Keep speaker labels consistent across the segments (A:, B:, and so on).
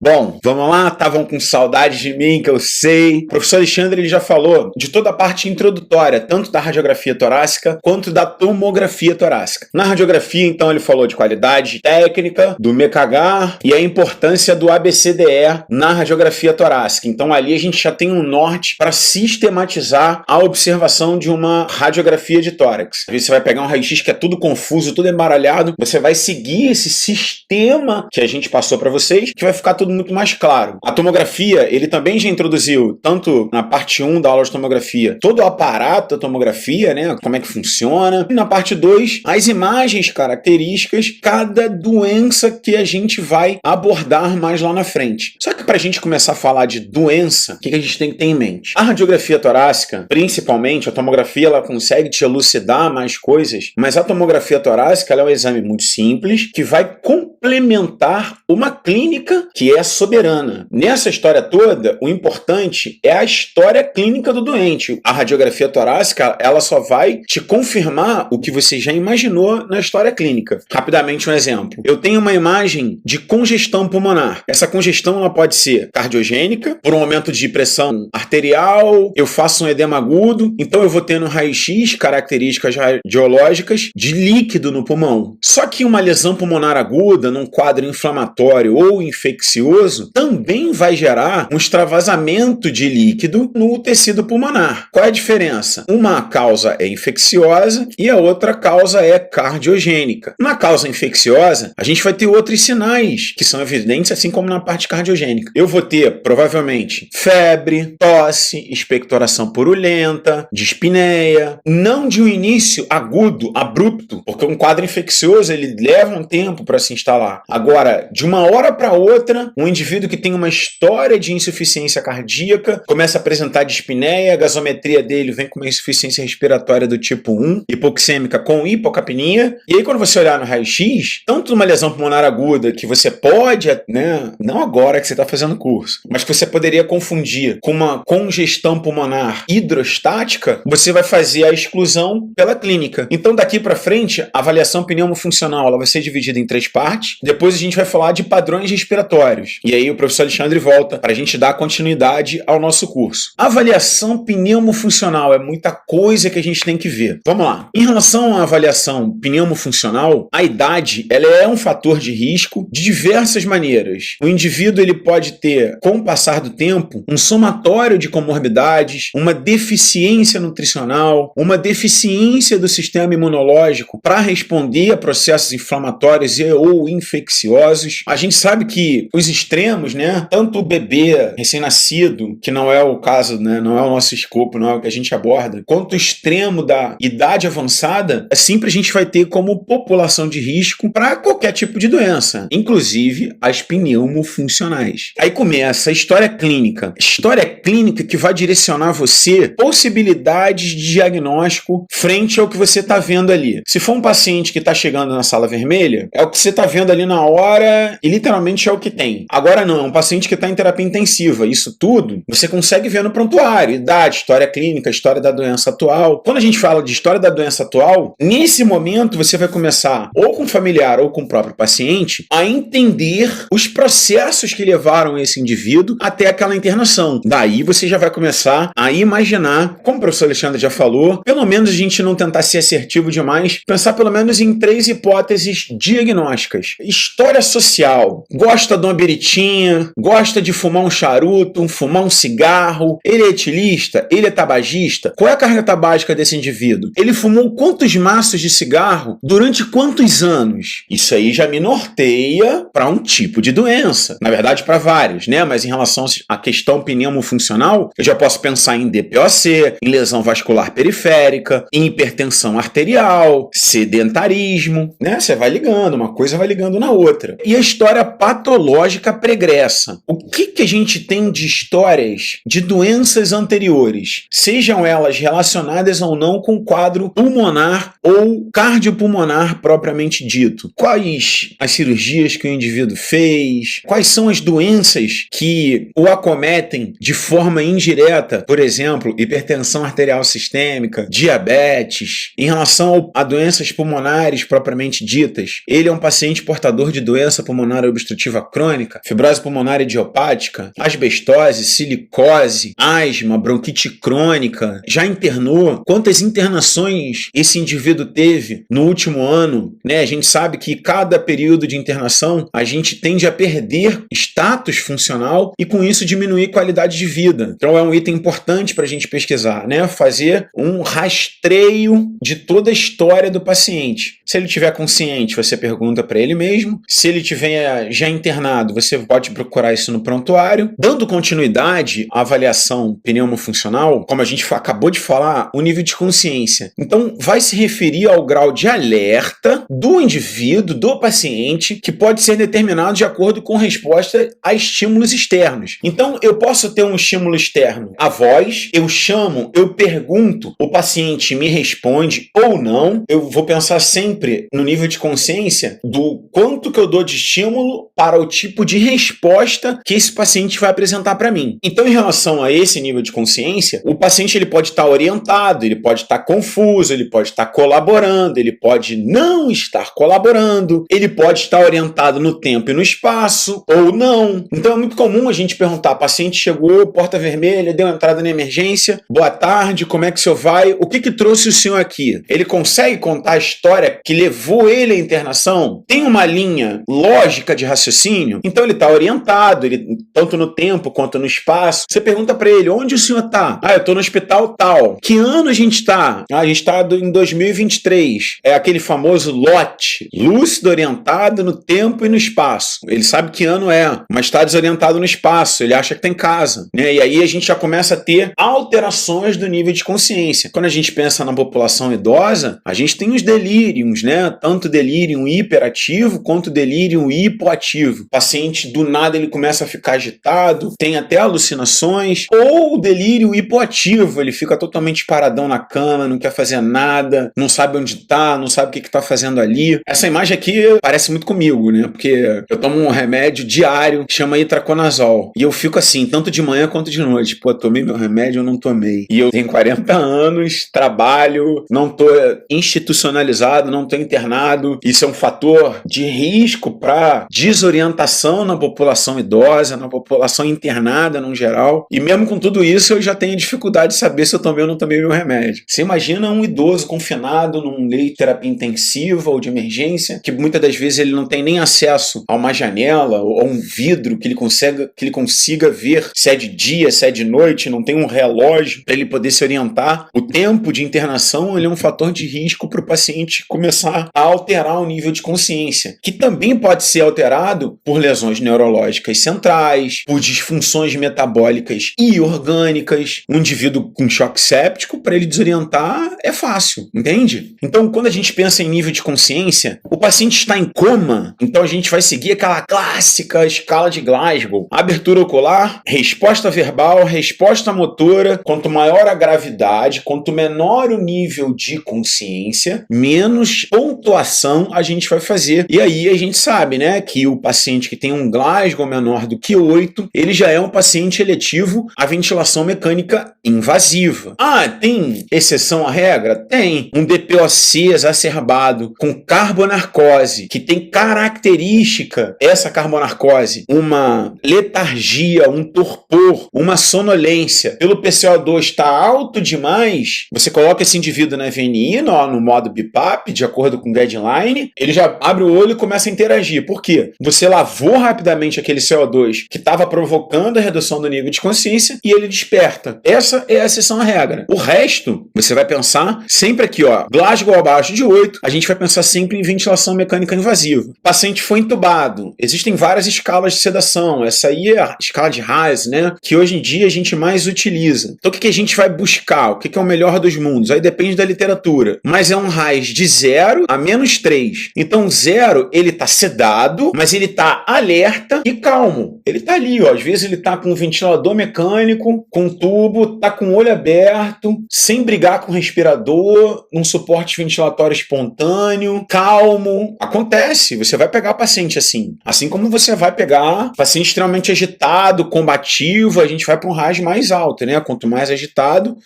A: Bom, vamos lá, estavam com saudade de mim, que eu sei. O professor Alexandre ele já falou de toda a parte introdutória, tanto da radiografia torácica quanto da tomografia torácica. Na radiografia, então, ele falou de qualidade técnica, do MECH e a importância do ABCDE na radiografia torácica. Então, ali a gente já tem um norte para sistematizar a observação de uma radiografia de tórax. Às vezes você vai pegar um raio-x que é tudo confuso, tudo embaralhado, você vai seguir esse sistema que a gente passou para vocês, que vai ficar tudo muito mais claro. A tomografia, ele também já introduziu, tanto na parte 1 da aula de tomografia, todo o aparato da tomografia, né, como é que funciona, e na parte 2, as imagens características, cada doença que a gente vai abordar mais lá na frente. Só que para a gente começar a falar de doença, o que a gente tem que ter em mente? A radiografia torácica, principalmente, a tomografia, ela consegue te elucidar mais coisas, mas a tomografia torácica, ela é um exame muito simples, que vai complementar uma clínica que é soberana. Nessa história toda, o importante é a história clínica do doente. A radiografia torácica, ela só vai te confirmar o que você já imaginou na história clínica. Rapidamente um exemplo. Eu tenho uma imagem de congestão pulmonar. Essa congestão ela pode ser cardiogênica, por um aumento de pressão arterial, eu faço um edema agudo, então eu vou ter no raio-x características radiológicas de líquido no pulmão. Só que uma lesão pulmonar aguda, num quadro inflamatório ou infeccioso, também vai gerar um extravasamento de líquido no tecido pulmonar. Qual é a diferença? Uma causa é infecciosa e a outra causa é cardiogênica. Na causa infecciosa, a gente vai ter outros sinais que são evidentes, assim como na parte cardiogênica. Eu vou ter, provavelmente, febre, tosse, expectoração purulenta, dispneia, não de um início agudo, abrupto, porque um quadro infeccioso ele leva um tempo para se instalar. Agora, de uma hora para outra, um indivíduo que tem uma história de insuficiência cardíaca começa a apresentar dispneia, a gasometria dele vem com uma insuficiência respiratória do tipo 1, hipoxêmica com hipocapnia, e aí quando você olhar no raio-x, tanto uma lesão pulmonar aguda que você pode, né, não agora que você está fazendo curso, mas que você poderia confundir com uma congestão pulmonar hidrostática, você vai fazer a exclusão pela clínica. Então daqui para frente, a avaliação pneumofuncional ela vai ser dividida em 3 partes, depois a gente vai falar de padrões respiratórios, e aí o professor Alexandre volta para a gente dar continuidade ao nosso curso. A avaliação pneumofuncional é muita coisa que a gente tem que ver. Vamos lá. Em relação à avaliação pneumofuncional, a idade ela é um fator de risco de diversas maneiras. O indivíduo ele pode ter, com o passar do tempo, um somatório de comorbidades, uma deficiência nutricional, uma deficiência do sistema imunológico para responder a processos inflamatórios ou infecciosos. A gente sabe que os extremos, né, tanto o bebê recém-nascido, que não é o caso, né, não é o nosso escopo, não é o que a gente aborda, quanto o extremo da idade avançada, sempre a gente vai ter como população de risco para qualquer tipo de doença, inclusive as pneumofuncionais. Aí começa a história clínica. História clínica que vai direcionar você possibilidades de diagnóstico frente ao que você está vendo ali. Se for um paciente que está chegando na sala vermelha, é o que você está vendo ali na hora e literalmente é o que tem. Agora não, é um paciente que está em terapia intensiva. Isso tudo você consegue ver no prontuário. Idade, história clínica, história da doença atual. Quando a gente fala de história da doença atual, nesse momento você vai começar, ou com o familiar ou com o próprio paciente, a entender os processos que levaram esse indivíduo até aquela internação. Daí você já vai começar a imaginar, como o professor Alexandre já falou, pelo menos a gente não tentar ser assertivo demais, pensar pelo menos em 3 hipóteses diagnósticas. História social. Gosta de uma biritinha, gosta de fumar um charuto, fumar um cigarro, ele é etilista, ele é tabagista. Qual é a carga tabágica desse indivíduo? Ele fumou quantos maços de cigarro durante quantos anos? Isso aí já me norteia para um tipo de doença. Na verdade, para vários, né? Mas em relação à questão pneumofuncional, eu já posso pensar em DPOC, em lesão vascular periférica, em hipertensão arterial, sedentarismo, né? Você vai ligando, uma coisa vai ligando na outra. E a história patológica pregressa. O que a gente tem de histórias de doenças anteriores, sejam elas relacionadas ou não com quadro pulmonar ou cardiopulmonar propriamente dito? Quais as cirurgias que o indivíduo fez? Quais são as doenças que o acometem de forma indireta? Por exemplo, hipertensão arterial sistêmica, diabetes. Em relação a doenças pulmonares propriamente ditas, ele é um paciente portador de doença pulmonar obstrutiva crônica? crônica, fibrose pulmonar idiopática, asbestose, silicose, asma, bronquite crônica, já internou? Quantas internações esse indivíduo teve no último ano? Né? A gente sabe que cada período de internação a gente tende a perder status funcional e com isso diminuir qualidade de vida. Então é um item importante para a gente pesquisar, né? Fazer um rastreio de toda a história do paciente. Se ele estiver consciente, você pergunta para ele mesmo. Se ele estiver já internado, você pode procurar isso no prontuário. Dando continuidade à avaliação pneumofuncional, como a gente acabou de falar, o nível de consciência. Então, vai se referir ao grau de alerta do indivíduo, do paciente, que pode ser determinado de acordo com resposta a estímulos externos. Então, eu posso ter um estímulo externo, a voz, eu chamo, eu pergunto, o paciente me responde ou não. Eu vou pensar sempre no nível de consciência do quanto que eu dou de estímulo para o tipo de resposta que esse paciente vai apresentar para mim. Então, em relação a esse nível de consciência, o paciente ele pode estar orientado, ele pode estar confuso, ele pode estar colaborando, ele pode não estar colaborando, ele pode estar orientado no tempo e no espaço, ou não. Então, é muito comum a gente perguntar, paciente chegou, porta vermelha, deu entrada na emergência, boa tarde, como é que o senhor vai? O que trouxe o senhor aqui? Ele consegue contar a história que levou ele à internação? Tem uma linha lógica de raciocínio? Então ele está orientado, tanto no tempo quanto no espaço. Você pergunta para ele, onde o senhor está? Eu estou no hospital tal. Que ano a gente está? A gente está em 2023. É aquele famoso lote, lúcido, orientado no tempo e no espaço. Ele sabe que ano é, mas está desorientado no espaço, ele acha que tem casa, né? E aí a gente já começa a ter alterações do nível de consciência. Quando a gente pensa na população idosa, a gente tem os delírios, né? Tanto delírio hiperativo quanto delírio hipoativo. O paciente, do nada, ele começa a ficar agitado, tem até alucinações, ou o delírio hipoativo, ele fica totalmente paradão na cama, não quer fazer nada, não sabe onde está, não sabe o que está fazendo ali. Essa imagem aqui parece muito comigo, né? Porque eu tomo um remédio diário, chama itraconazol, e eu fico assim, tanto de manhã quanto de noite. Pô, tomei meu remédio ou não tomei? E eu tenho 40 anos, trabalho, não tô institucionalizado, não tô internado. Isso é um fator de risco para desorientação na população idosa, na população internada no geral. E mesmo com tudo isso, eu já tenho dificuldade de saber se eu tomei ou não tomei meu remédio. Você imagina um idoso confinado num leito de terapia intensiva ou de emergência, que muitas das vezes ele não tem nem acesso a uma janela ou a um vidro que ele consiga ver se é de dia, se é de noite, não tem um relógio para ele poder se orientar. O tempo de internação ele é um fator de risco para o paciente começar a alterar o nível de consciência, que também pode ser alterado por lesões neurológicas centrais, por disfunções metabólicas e orgânicas. Um indivíduo com choque séptico, para ele desorientar, é fácil, entende? Então, quando a gente pensa em nível de consciência, o paciente está em coma, então a gente vai seguir aquela clássica escala de Glasgow. Abertura ocular, resposta verbal, resposta motora. Quanto maior a gravidade, quanto menor o nível de consciência, menos pontuação a gente vai fazer. E aí a gente sabe, né, que o paciente que tem um Glasgow menor do que 8, ele já é um paciente eletivo à ventilação mecânica invasiva. Tem exceção à regra? Tem. Um DPOC exacerbado com carbonarcose, que tem característica, essa carbonarcose, uma letargia, um torpor, uma sonolência, pelo PCO2 está alto demais, você coloca esse indivíduo na VNI, no modo BiPAP, de acordo com o guideline, ele já abre o olho e começa a interagir. Por quê? Você lavou rapidamente aquele CO2 que estava provocando a redução do nível de consciência e ele desperta. Essa é a exceção à regra. O resto, você vai pensar sempre aqui, Glasgow abaixo de 8, a gente vai pensar sempre em ventilação mecânica invasiva. O paciente foi entubado. Existem várias escalas de sedação. Essa aí é a escala de Haas, né? Que hoje em dia a gente mais utiliza. Então o que a gente vai buscar? O que é o melhor dos mundos? Aí depende da literatura. Mas é um Haas de 0 a -3. Então 0, ele tá sedado, mas ele tá alerta e calmo. Ele tá ali, às vezes ele tá com um ventilador mecânico, com um tubo, tá com o olho aberto, sem brigar com o respirador, num suporte ventilatório espontâneo, calmo. Acontece, você vai pegar paciente assim. Assim como você vai pegar paciente extremamente agitado, combativo, a gente vai para um RAS mais alto, né? Quanto mais agitado,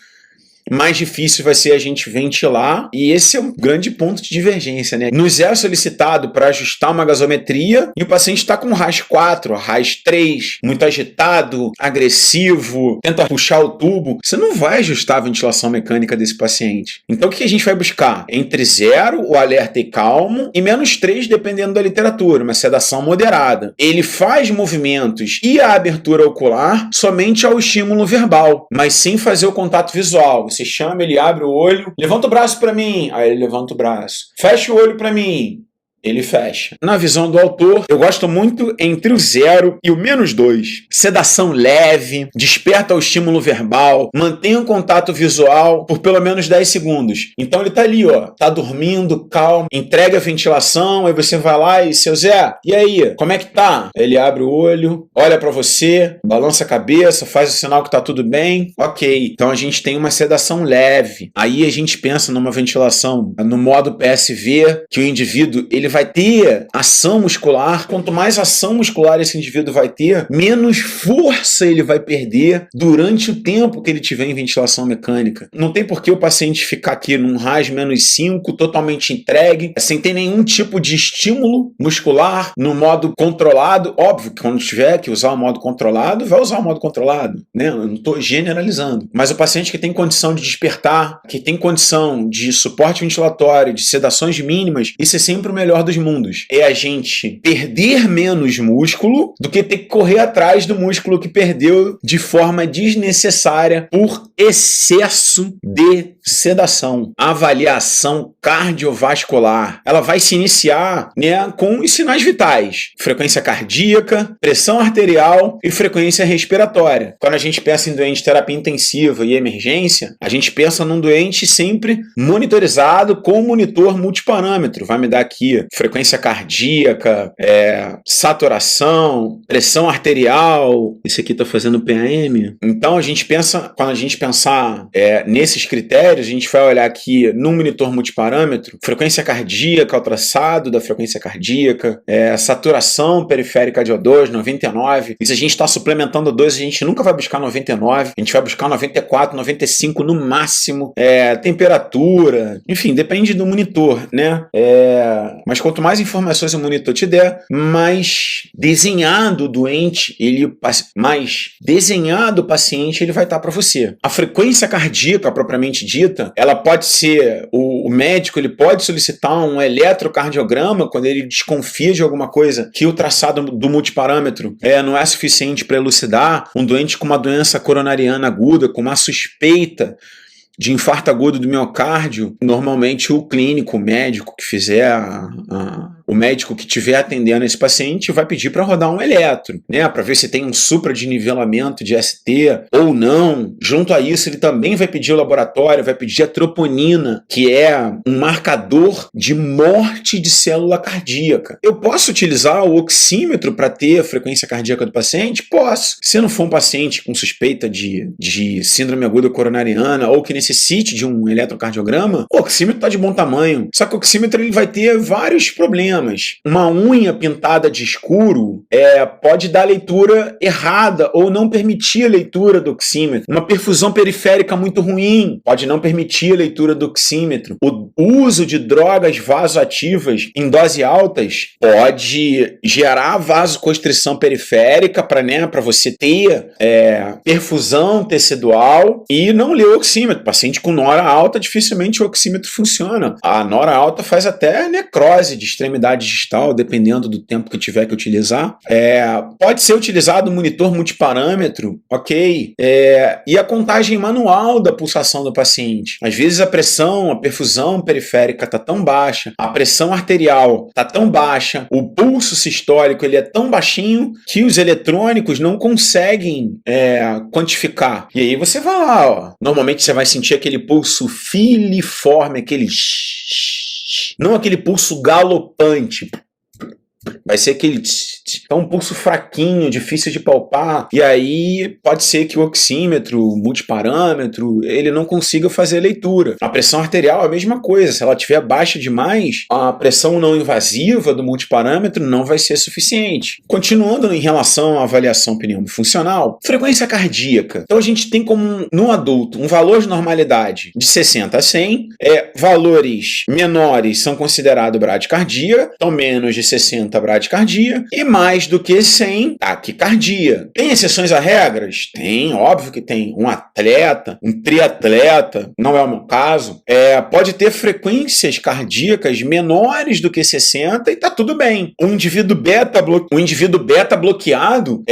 A: mais difícil vai ser a gente ventilar, e esse é um grande ponto de divergência, né? Nos é solicitado para ajustar uma gasometria e o paciente está com RAS 4, RAS 3, muito agitado, agressivo, tenta puxar o tubo. Você não vai ajustar a ventilação mecânica desse paciente. Então o que a gente vai buscar? Entre 0, o alerta e calmo, e -3, dependendo da literatura, uma sedação moderada. Ele faz movimentos e a abertura ocular somente ao estímulo verbal, mas sem fazer o contato visual. Você chama, ele abre o olho, levanta o braço para mim, aí ele levanta o braço. Fecha o olho para mim. Ele fecha. Na visão do autor, eu gosto muito entre o 0 e o -2. Sedação leve, desperta o estímulo verbal, mantém o contato visual por pelo menos 10 segundos. Então ele tá ali, ó, tá dormindo, calmo, entrega a ventilação, aí você vai lá e, seu Zé, e aí, como é que tá? Ele abre o olho, olha pra você, balança a cabeça, faz o sinal que tá tudo bem. Ok, então a gente tem uma sedação leve. Aí a gente pensa numa ventilação no modo PSV, que o indivíduo, ele vai ter ação muscular. Quanto mais ação muscular esse indivíduo vai ter, menos força ele vai perder durante o tempo que ele tiver em ventilação mecânica. Não tem por que o paciente ficar aqui num RAS -5, totalmente entregue, sem ter nenhum tipo de estímulo muscular, no modo controlado. Óbvio que quando tiver que usar o modo controlado, vai usar o modo controlado, né? Eu não estou generalizando. Mas o paciente que tem condição de despertar, que tem condição de suporte ventilatório, de sedações mínimas, isso é sempre o melhor dos mundos. É a gente perder menos músculo do que ter que correr atrás do músculo que perdeu de forma desnecessária por excesso de sedação. Avaliação cardiovascular. Ela vai se iniciar, né, com os sinais vitais: frequência cardíaca, pressão arterial e frequência respiratória. Quando a gente pensa em doente de terapia intensiva e emergência, a gente pensa num doente sempre monitorizado com monitor multiparâmetro. Vai me dar aqui frequência cardíaca, saturação, pressão arterial. Esse aqui está fazendo PAM. Então a gente pensa, quando a gente pensar nesses critérios, a gente vai olhar aqui no monitor multiparâmetro, frequência cardíaca, o traçado da frequência cardíaca, saturação periférica de O2, 99. E se a gente está suplementando O2, a gente nunca vai buscar 99, a gente vai buscar 94, 95 no máximo. Temperatura, enfim, depende do monitor, né? Mas quanto mais informações o monitor te der, mais desenhado o doente, mais desenhado o paciente ele vai estar para você. A frequência cardíaca propriamente dita, ela pode ser, o médico ele pode solicitar um eletrocardiograma quando ele desconfia de alguma coisa que o traçado do multiparâmetro não é suficiente para elucidar um doente com uma doença coronariana aguda, com uma suspeita de infarto agudo do miocárdio. Normalmente o clínico, o médico que fizer o médico que estiver atendendo esse paciente vai pedir para rodar um eletro, né, para ver se tem um supradinivelamento de ST ou não. Junto a isso, ele também vai pedir o laboratório, vai pedir a troponina, que é um marcador de morte de célula cardíaca. Eu posso utilizar o oxímetro para ter a frequência cardíaca do paciente? Posso. Se não for um paciente com suspeita de síndrome aguda coronariana ou que necessite de um eletrocardiograma, o oxímetro está de bom tamanho. Só que o oxímetro ele vai ter vários problemas. Uma unha pintada de escuro pode dar leitura errada ou não permitir a leitura do oxímetro. Uma perfusão periférica muito ruim pode não permitir a leitura do oxímetro. O uso de drogas vasoativas em doses altas pode gerar vasoconstrição periférica para você ter perfusão tecidual e não ler o oxímetro. Paciente com nora alta, dificilmente o oxímetro funciona. A nora alta faz até necrose de extremidade distal, dependendo do tempo que tiver que utilizar. Pode ser utilizado o monitor multiparâmetro, ok? E a contagem manual da pulsação do paciente. Às vezes a perfusão periférica está tão baixa, a pressão arterial está tão baixa, o pulso sistólico ele é tão baixinho que os eletrônicos não conseguem quantificar. E aí você vai lá, ó. Normalmente você vai sentir aquele pulso filiforme, não aquele pulso galopante. Vai ser aquele então um pulso fraquinho, difícil de palpar, e aí pode ser que o oxímetro, o multiparâmetro, ele não consiga fazer a leitura. A pressão arterial é a mesma coisa, se ela estiver baixa demais, a pressão não invasiva do multiparâmetro não vai ser suficiente. Continuando em relação à avaliação pneumofuncional, frequência cardíaca. Então a gente tem como, no adulto, um valor de normalidade de 60 a 100, valores menores são considerados bradicardia, então menos de 60 bradicardia, e mais do que 100 taquicardia. Tem exceções a regras? Tem, óbvio que tem. Um atleta, um triatleta, não é o meu caso, pode ter frequências cardíacas menores do que 60 e tá tudo bem. Um indivíduo beta bloqueado,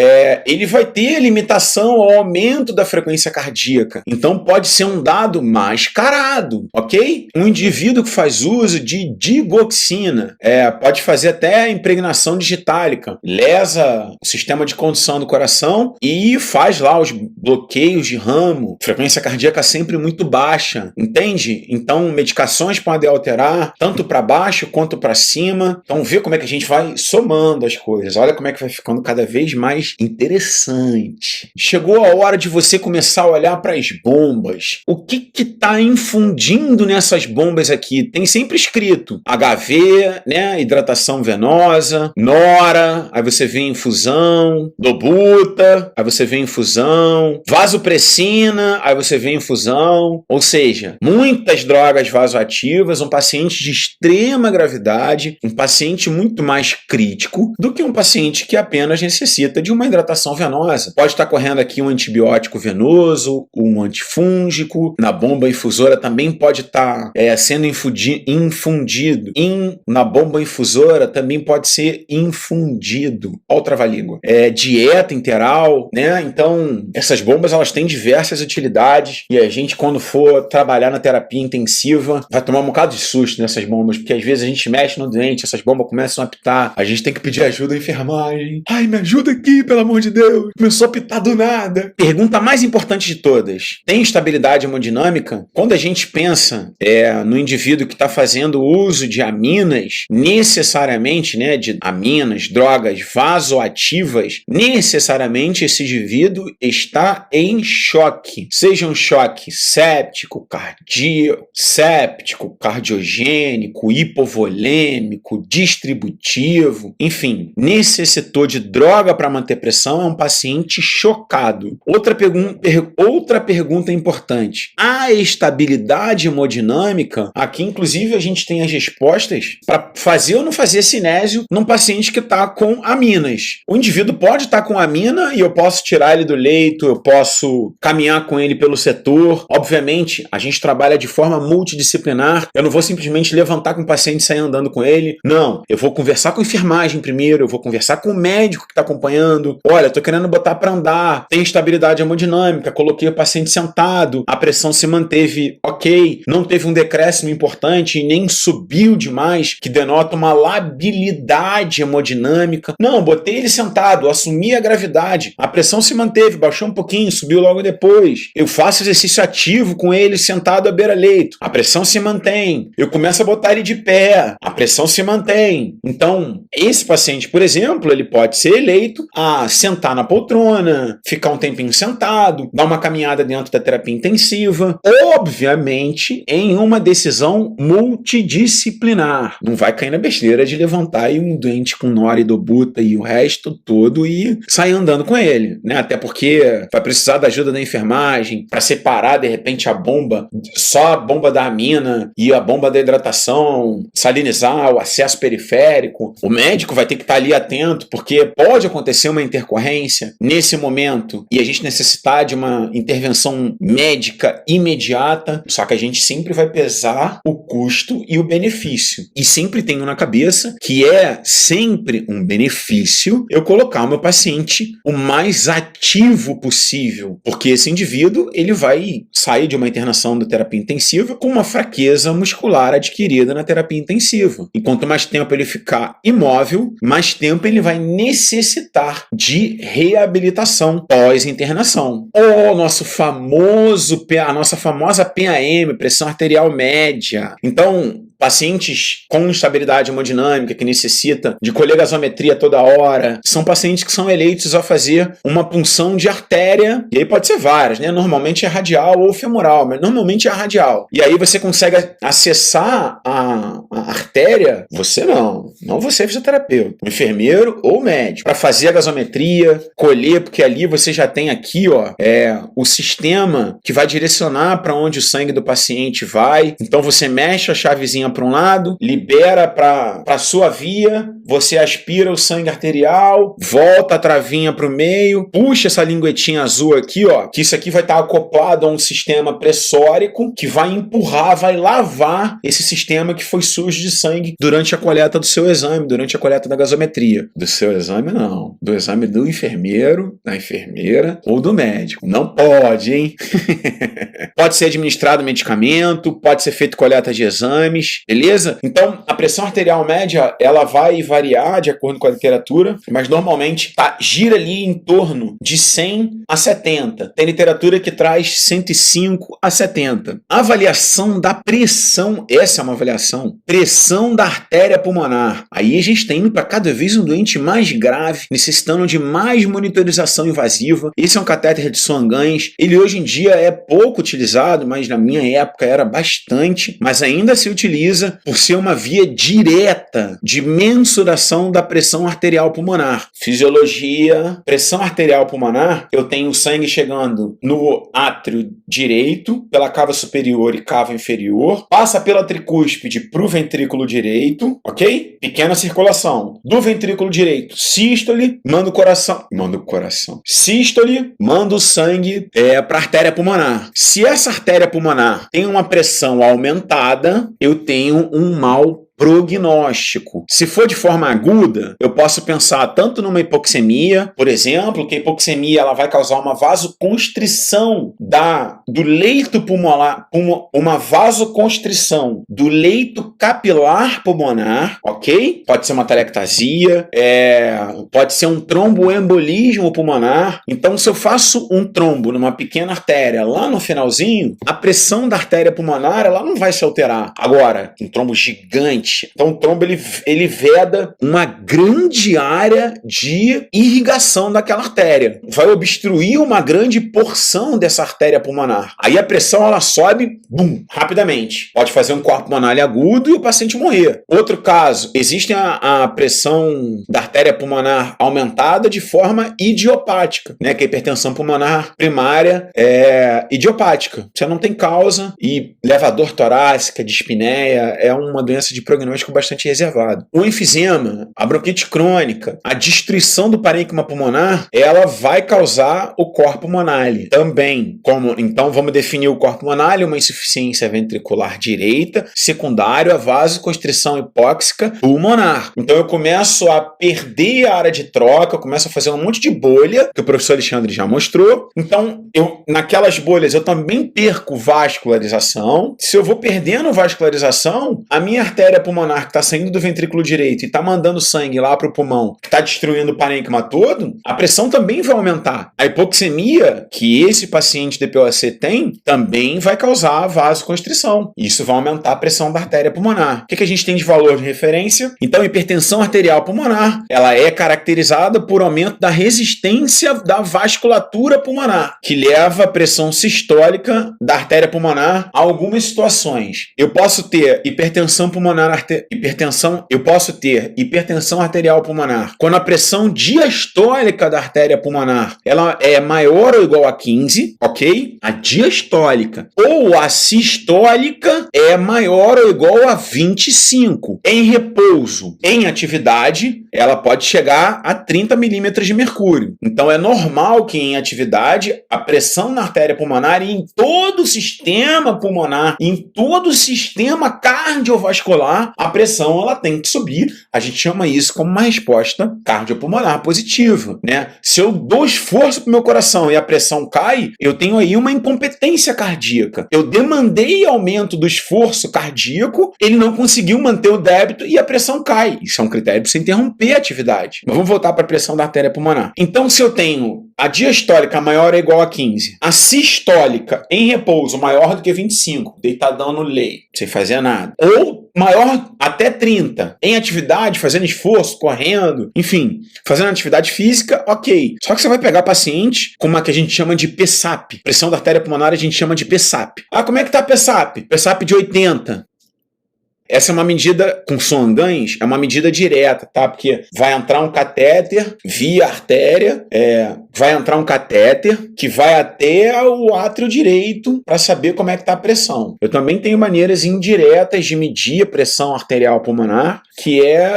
A: ele vai ter limitação ao aumento da frequência cardíaca. Então pode ser um dado mascarado, ok? Um indivíduo que faz uso de digoxina, pode fazer até impregnação digitálica, lesa o sistema de condução do coração e faz lá os bloqueios de ramo, frequência cardíaca sempre muito baixa, entende? Então medicações podem alterar tanto para baixo quanto para cima. Então vê como é que a gente vai somando as coisas, olha como é que vai ficando cada vez mais interessante. Chegou a hora de você começar a olhar para as bombas. O que está infundindo nessas bombas aqui? Tem sempre escrito HV, né? Hidratação venosa, nora, aí você vê infusão, dobuta, aí você vê infusão, vasopressina, aí você vê infusão, ou seja, muitas drogas vasoativas, um paciente de extrema gravidade, um paciente muito mais crítico do que um paciente que apenas necessita de uma hidratação venosa. Pode estar correndo aqui um antibiótico venoso, um antifúngico, na bomba infusora também pode estar sendo infundido. Na bomba infusora também pode ser infundido. Olha o trava-língua. Dieta interal, né? Então, essas bombas elas têm diversas utilidades e a gente, quando for trabalhar na terapia intensiva, vai tomar um bocado de susto nessas bombas, porque às vezes a gente mexe no doente, essas bombas começam a apitar, a gente tem que pedir ajuda à enfermagem. Ai, me ajuda aqui, pelo amor de Deus. Começou a apitar do nada. Pergunta mais importante de todas. Tem estabilidade hemodinâmica? Quando a gente pensa no indivíduo que está fazendo uso de aminas, necessariamente, né, de aminas, drogas vasoativas, necessariamente esse indivíduo está em choque. Seja um choque séptico, cardíaco, séptico, cardiogênico, hipovolêmico, distributivo, enfim, necessitou de droga para manter pressão, é um paciente chocado. Outra pergunta importante. A estabilidade hemodinâmica, aqui inclusive a gente tem as respostas para fazer ou não fazer cinésio num paciente que está com aminas. O indivíduo pode estar com amina e eu posso tirar ele do leito, eu posso caminhar com ele pelo setor. Obviamente, a gente trabalha de forma multidisciplinar. Eu não vou simplesmente levantar com o paciente e sair andando com ele. Não, eu vou conversar com a enfermagem primeiro, eu vou conversar com o médico que está acompanhando. Olha, tô querendo botar para andar, tem estabilidade hemodinâmica, coloquei o paciente sentado, a pressão se manteve ok, não teve um decréscimo importante e nem subiu demais, que denota uma labilidade hemodinâmica. Não, botei ele sentado, assumi a gravidade, a pressão se manteve, baixou um pouquinho, subiu logo depois. Eu faço exercício ativo com ele sentado à beira-leito, a pressão se mantém. Eu começo a botar ele de pé, a pressão se mantém. Então, esse paciente, por exemplo, ele pode ser eleito a sentar na poltrona, ficar um tempinho sentado, dar uma caminhada dentro da terapia intensiva, obviamente em uma decisão multidisciplinar. Não vai cair na besteira de levantar aí um doente com nora e dobuta e o resto todo e sair andando com ele, né? Até porque vai precisar da ajuda da enfermagem para separar de repente a bomba, só a bomba da amina e a bomba da hidratação, salinizar o acesso periférico. O médico vai ter que estar ali atento porque pode acontecer uma intercorrência nesse momento e a gente necessitar de uma intervenção médica imediata, só que a gente sempre vai pesar o custo e o benefício. E sempre tenho na cabeça que é sempre um benefício eu colocar o meu paciente o mais ativo possível, porque esse indivíduo ele vai sair de uma internação da terapia intensiva com uma fraqueza muscular adquirida na terapia intensiva. E quanto mais tempo ele ficar imóvel, mais tempo ele vai necessitar de reabilitação pós-internação. A nossa famosa PAM, pressão arterial média. Então, pacientes com instabilidade hemodinâmica que necessitam necessita de colher gasometria toda hora. São pacientes que são eleitos a fazer uma punção de artéria, e aí pode ser várias, né? Normalmente é radial ou femoral, mas normalmente é radial. E aí você consegue acessar a artéria, não você é fisioterapeuta, o enfermeiro ou o médico, para fazer a gasometria, colher, porque ali você já tem aqui, ó, o sistema que vai direcionar para onde o sangue do paciente vai. Então você mexe a chavezinha para um lado, libera para a sua via, você aspira o sangue arterial, volta a travinha para o meio, puxa essa linguetinha azul aqui, ó, que isso aqui vai estar acoplado a um sistema pressórico que vai empurrar, vai lavar esse sistema que foi sujo de sangue durante a coleta do seu exame, durante a coleta da gasometria. Do seu exame, não. Do exame do enfermeiro, da enfermeira ou do médico. Não pode, hein? Pode ser administrado medicamento, pode ser feito coleta de exames, beleza? Então, a pressão arterial média, ela vai variar de acordo com a literatura, mas normalmente gira ali em torno de 100 a 70. Tem literatura que traz 105 a 70. A avaliação da pressão, essa é uma avaliação, pressão da artéria pulmonar. Aí a gente está indo para cada vez um doente mais grave, necessitando de mais monitorização invasiva. Esse é um catéter de Swan-Ganz. Ele hoje em dia é pouco utilizado, mas na minha época era bastante, mas ainda se utiliza por ser uma via direta de mensuração da pressão arterial pulmonar. Fisiologia, pressão arterial pulmonar, eu tenho sangue chegando no átrio direito, pela cava superior e cava inferior, passa pela tricúspide para o ventrículo direito, ok? Pequena circulação. Do ventrículo direito, sístole, manda o coração. Sístole, manda o sangue para a artéria pulmonar. Se essa artéria pulmonar tem uma pressão aumentada, eu tenho um mau prognóstico. Se for de forma aguda, eu posso pensar tanto numa hipoxemia, por exemplo, que a hipoxemia ela vai causar uma vasoconstrição do leito pulmonar, uma vasoconstrição do leito capilar pulmonar, ok? Pode ser uma telectasia, pode ser um tromboembolismo pulmonar. Então, se eu faço um trombo numa pequena artéria lá no finalzinho, a pressão da artéria pulmonar ela não vai se alterar. Agora, um trombo gigante, então o trombo ele veda uma grande área de irrigação daquela artéria. Vai obstruir uma grande porção dessa artéria pulmonar. Aí a pressão ela sobe, rapidamente. Pode fazer um coaro pulmonar agudo e o paciente morrer. Outro caso, existe a pressão da artéria pulmonar aumentada de forma idiopática, né? Que a hipertensão pulmonar primária é idiopática. Você não tem causa e leva a dor torácica, dispneia, é uma doença de prognóstico bastante reservado. O enfisema, a bronquite crônica, a destruição do parênquima pulmonar, ela vai causar o cor pulmonale também. Então vamos definir o cor pulmonale, uma insuficiência ventricular direita, secundário a vasoconstrição hipóxica pulmonar. Então eu começo a perder a área de troca, eu começo a fazer um monte de bolha, que o professor Alexandre já mostrou. Então naquelas bolhas eu também perco vascularização. Se eu vou perdendo vascularização, a minha artéria pulmonar que está saindo do ventrículo direito e está mandando sangue lá para o pulmão, que está destruindo o parênquima todo, a pressão também vai aumentar. A hipoxemia que esse paciente DPOC tem também vai causar vasoconstrição. Isso vai aumentar a pressão da artéria pulmonar. O que a gente tem de valor de referência? Então, a hipertensão arterial pulmonar, ela é caracterizada por aumento da resistência da vasculatura pulmonar, que leva a pressão sistólica da artéria pulmonar a algumas situações. Eu posso ter hipertensão arterial pulmonar quando a pressão diastólica da artéria pulmonar ela é maior ou igual a 15, ok? A diastólica. Ou a sistólica é maior ou igual a 25. Em repouso, em atividade, ela pode chegar a 30 milímetros de mercúrio. Então é normal que em atividade a pressão na artéria pulmonar e em todo o sistema pulmonar, em todo o sistema cardiovascular, a pressão ela tem que subir. A gente chama isso como uma resposta cardiopulmonar positiva, né? Se eu dou esforço para o meu coração e a pressão cai, eu tenho aí uma incompetência cardíaca. Eu demandei aumento do esforço cardíaco, ele não conseguiu manter o débito e a pressão cai. Isso é um critério para ser interrompido. interromper a atividade. Mas vamos voltar para a pressão da artéria pulmonar. Então, se eu tenho a diastólica maior ou igual a 15, a sistólica em repouso maior do que 25, deitadão no leito, sem fazer nada, ou maior até 30, em atividade, fazendo esforço, correndo, enfim, fazendo atividade física, ok. Só que você vai pegar paciente com uma que a gente chama de PSAP. Pressão da artéria pulmonar a gente chama de PSAP. Ah, como é que tá a PSAP? PSAP de 80. Essa é uma medida, com Swan-Ganz, é uma medida direta, tá? Porque vai entrar um catéter via artéria, vai entrar um catéter que vai até o átrio direito para saber como é que tá a pressão. Eu também tenho maneiras indiretas de medir a pressão arterial pulmonar, que é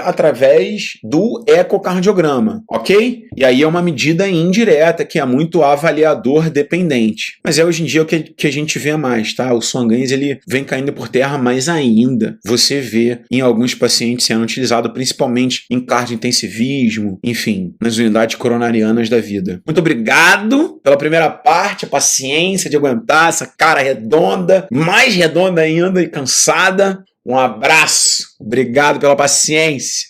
A: através do ecocardiograma, ok? E aí é uma medida indireta, que é muito avaliador dependente. Mas hoje em dia o que a gente vê mais, tá? O Swan-Ganz, ele vem caindo por terra, mas ainda você vê em alguns pacientes sendo utilizado principalmente em cardiointensivismo, enfim, nas unidades coronarianas da vida. Muito obrigado pela primeira parte, a paciência de aguentar essa cara redonda, mais redonda ainda e cansada. Um abraço, obrigado pela paciência.